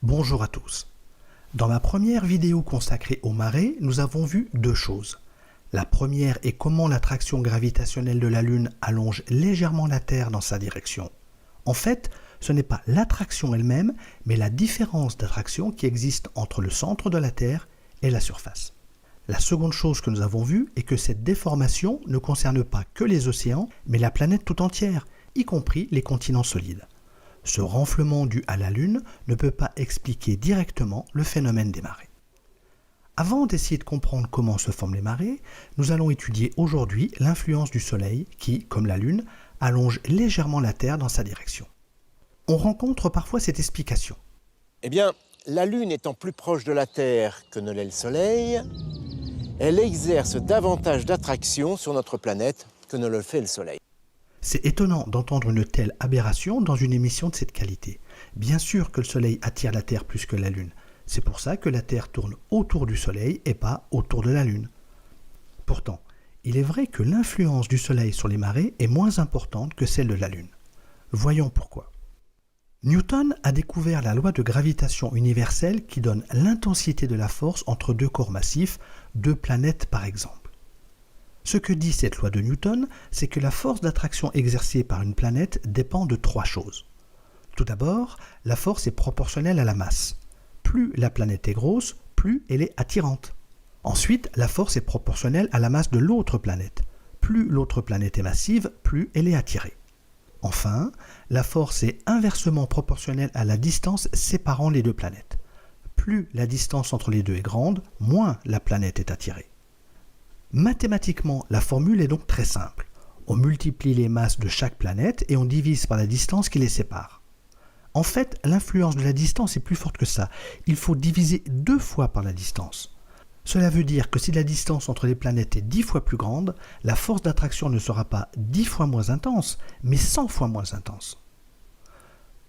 Bonjour à tous. Dans ma première vidéo consacrée aux marées, nous avons vu deux choses. La première est comment l'attraction gravitationnelle de la Lune allonge légèrement la Terre dans sa direction. En fait, ce n'est pas l'attraction elle-même, mais la différence d'attraction qui existe entre le centre de la Terre et la surface. La seconde chose que nous avons vue est que cette déformation ne concerne pas que les océans, mais la planète tout entière, y compris les continents solides. Ce renflement dû à la Lune ne peut pas expliquer directement le phénomène des marées. Avant d'essayer de comprendre comment se forment les marées, nous allons étudier aujourd'hui l'influence du Soleil qui, comme la Lune, allonge légèrement la Terre dans sa direction. On rencontre parfois cette explication. Eh bien, la Lune étant plus proche de la Terre que ne l'est le Soleil, elle exerce davantage d'attraction sur notre planète que ne le fait le Soleil. C'est étonnant d'entendre une telle aberration dans une émission de cette qualité. Bien sûr que le Soleil attire la Terre plus que la Lune. C'est pour ça que la Terre tourne autour du Soleil et pas autour de la Lune. Pourtant, il est vrai que l'influence du Soleil sur les marées est moins importante que celle de la Lune. Voyons pourquoi. Newton a découvert la loi de gravitation universelle qui donne l'intensité de la force entre deux corps massifs, deux planètes par exemple. Ce que dit cette loi de Newton, c'est que la force d'attraction exercée par une planète dépend de trois choses. Tout d'abord, la force est proportionnelle à la masse. Plus la planète est grosse, plus elle est attirante. Ensuite, la force est proportionnelle à la masse de l'autre planète. Plus l'autre planète est massive, plus elle est attirée. Enfin, la force est inversement proportionnelle à la distance séparant les deux planètes. Plus la distance entre les deux est grande, moins la planète est attirée. Mathématiquement, la formule est donc très simple. On multiplie les masses de chaque planète et on divise par la distance qui les sépare. En fait, l'influence de la distance est plus forte que ça. Il faut diviser 2 fois par la distance. Cela veut dire que si la distance entre les planètes est 10 fois plus grande, la force d'attraction ne sera pas 10 fois moins intense, mais 100 fois moins intense.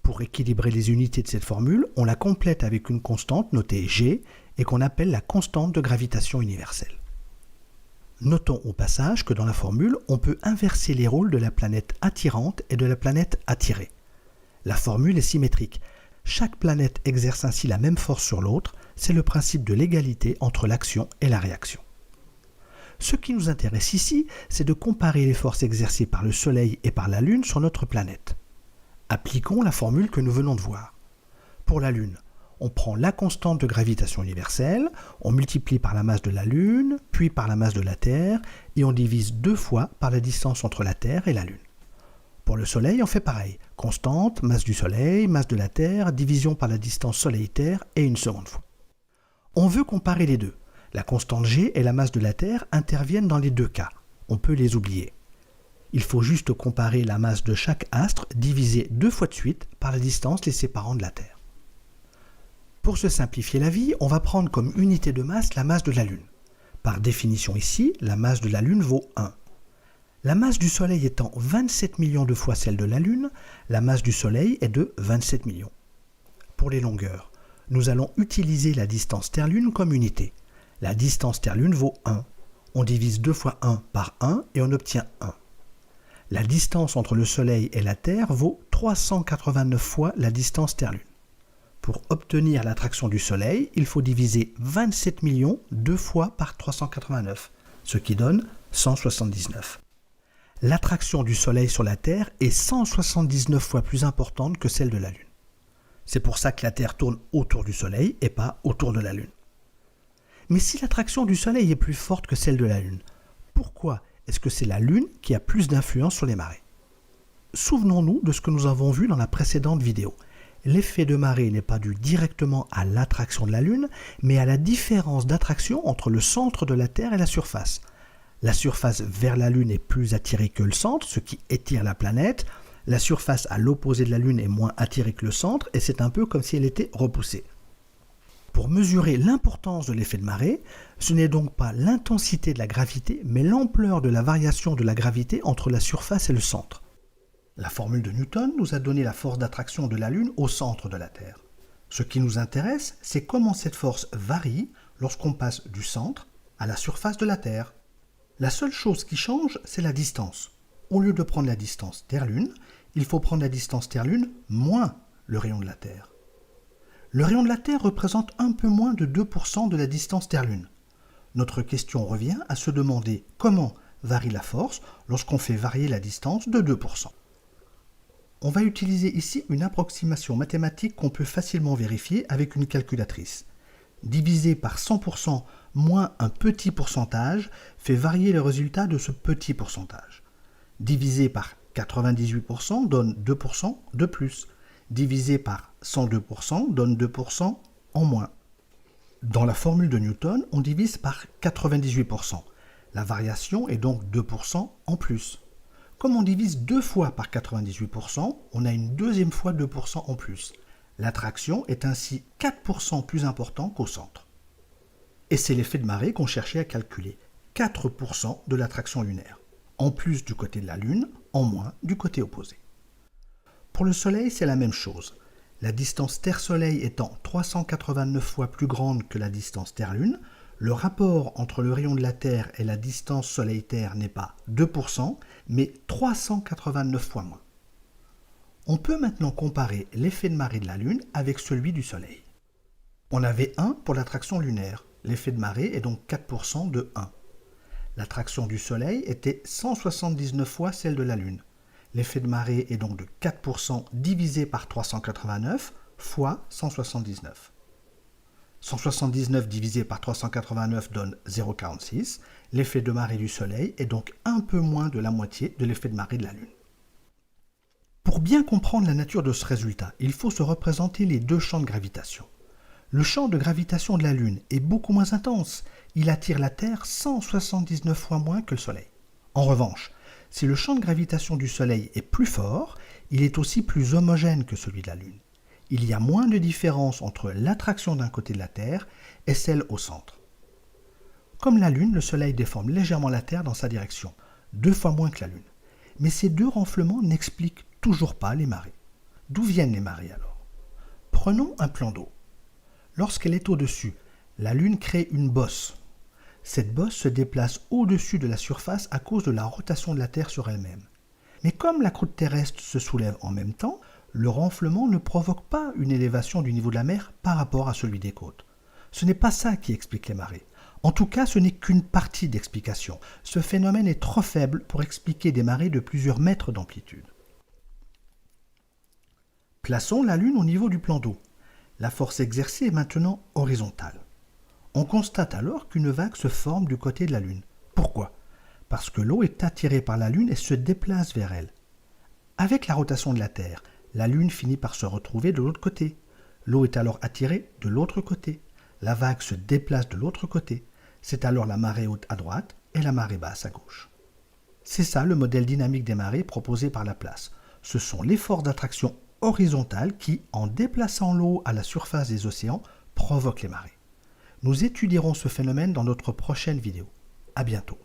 Pour équilibrer les unités de cette formule, on la complète avec une constante notée G et qu'on appelle la constante de gravitation universelle. Notons au passage que dans la formule, on peut inverser les rôles de la planète attirante et de la planète attirée. La formule est symétrique. Chaque planète exerce ainsi la même force sur l'autre. C'est le principe de l'égalité entre l'action et la réaction. Ce qui nous intéresse ici, c'est de comparer les forces exercées par le Soleil et par la Lune sur notre planète. Appliquons la formule que nous venons de voir. Pour la Lune, on prend la constante de gravitation universelle, on multiplie par la masse de la Lune, puis par la masse de la Terre, et on divise 2 fois par la distance entre la Terre et la Lune. Pour le Soleil, on fait pareil. Constante, masse du Soleil, masse de la Terre, division par la distance Soleil-Terre et une seconde fois. On veut comparer les deux. La constante G et la masse de la Terre interviennent dans les deux cas. On peut les oublier. Il faut juste comparer la masse de chaque astre divisée 2 fois de suite par la distance les séparant de la Terre. Pour se simplifier la vie, on va prendre comme unité de masse la masse de la Lune. Par définition ici, la masse de la Lune vaut 1. La masse du Soleil étant 27 millions de fois celle de la Lune, la masse du Soleil est de 27 millions. Pour les longueurs, nous allons utiliser la distance Terre-Lune comme unité. La distance Terre-Lune vaut 1. On divise 2 fois 1 par 1 et on obtient 1. La distance entre le Soleil et la Terre vaut 389 fois la distance Terre-Lune. Pour obtenir l'attraction du Soleil, il faut diviser 27 millions 2 fois par 389, ce qui donne 179. L'attraction du Soleil sur la Terre est 179 fois plus importante que celle de la Lune. C'est pour ça que la Terre tourne autour du Soleil et pas autour de la Lune. Mais si l'attraction du Soleil est plus forte que celle de la Lune, pourquoi est-ce que c'est la Lune qui a plus d'influence sur les marées? Souvenons-nous de ce que nous avons vu dans la précédente vidéo. L'effet de marée n'est pas dû directement à l'attraction de la Lune, mais à la différence d'attraction entre le centre de la Terre et la surface. La surface vers la Lune est plus attirée que le centre, ce qui étire la planète. La surface à l'opposé de la Lune est moins attirée que le centre, et c'est un peu comme si elle était repoussée. Pour mesurer l'importance de l'effet de marée, ce n'est donc pas l'intensité de la gravité, mais l'ampleur de la variation de la gravité entre la surface et le centre. La formule de Newton nous a donné la force d'attraction de la Lune au centre de la Terre. Ce qui nous intéresse, c'est comment cette force varie lorsqu'on passe du centre à la surface de la Terre. La seule chose qui change, c'est la distance. Au lieu de prendre la distance Terre-Lune, il faut prendre la distance Terre-Lune moins le rayon de la Terre. Le rayon de la Terre représente un peu moins de 2% de la distance Terre-Lune. Notre question revient à se demander comment varie la force lorsqu'on fait varier la distance de 2%. On va utiliser ici une approximation mathématique qu'on peut facilement vérifier avec une calculatrice. Diviser par 100% moins un petit pourcentage fait varier le résultat de ce petit pourcentage. Diviser par 98% donne 2% de plus. Divisé par 102% donne 2% en moins. Dans la formule de Newton, on divise par 98%. La variation est donc 2% en plus. Comme on divise deux fois par 98%, on a une deuxième fois 2% en plus. L'attraction est ainsi 4% plus important qu'au centre. Et c'est l'effet de marée qu'on cherchait à calculer. 4% de l'attraction lunaire. En plus du côté de la Lune, en moins du côté opposé. Pour le Soleil, c'est la même chose. La distance Terre-Soleil étant 389 fois plus grande que la distance Terre-Lune, le rapport entre le rayon de la Terre et la distance Soleil-Terre n'est pas 2%, mais 389 fois moins. On peut maintenant comparer l'effet de marée de la Lune avec celui du Soleil. On avait 1 pour l'attraction lunaire. L'effet de marée est donc 4% de 1. L'attraction du Soleil était 179 fois celle de la Lune. L'effet de marée est donc de 4% divisé par 389 fois 179. 179 divisé par 389 donne 0,46. L'effet de marée du Soleil est donc un peu moins de la moitié de l'effet de marée de la Lune. Pour bien comprendre la nature de ce résultat, il faut se représenter les deux champs de gravitation. Le champ de gravitation de la Lune est beaucoup moins intense. Il attire la Terre 179 fois moins que le Soleil. En revanche, si le champ de gravitation du Soleil est plus fort, il est aussi plus homogène que celui de la Lune. Il y a moins de différence entre l'attraction d'un côté de la Terre et celle au centre. Comme la Lune, le Soleil déforme légèrement la Terre dans sa direction, 2 fois moins que la Lune. Mais ces deux renflements n'expliquent toujours pas les marées. D'où viennent les marées alors? Prenons un plan d'eau. Lorsqu'elle est au-dessus, la Lune crée une bosse. Cette bosse se déplace au-dessus de la surface à cause de la rotation de la Terre sur elle-même. Mais comme la croûte terrestre se soulève en même temps, le renflement ne provoque pas une élévation du niveau de la mer par rapport à celui des côtes. Ce n'est pas ça qui explique les marées. En tout cas, ce n'est qu'une partie d'explication. Ce phénomène est trop faible pour expliquer des marées de plusieurs mètres d'amplitude. Plaçons la Lune au niveau du plan d'eau. La force exercée est maintenant horizontale. On constate alors qu'une vague se forme du côté de la Lune. Pourquoi? Parce que l'eau est attirée par la Lune et se déplace vers elle. Avec la rotation de la Terre, la Lune finit par se retrouver de l'autre côté. L'eau est alors attirée de l'autre côté. La vague se déplace de l'autre côté. C'est alors la marée haute à droite et la marée basse à gauche. C'est ça le modèle dynamique des marées proposé par Laplace. Ce sont les forces d'attraction horizontales qui, en déplaçant l'eau à la surface des océans, provoquent les marées. Nous étudierons ce phénomène dans notre prochaine vidéo. À bientôt.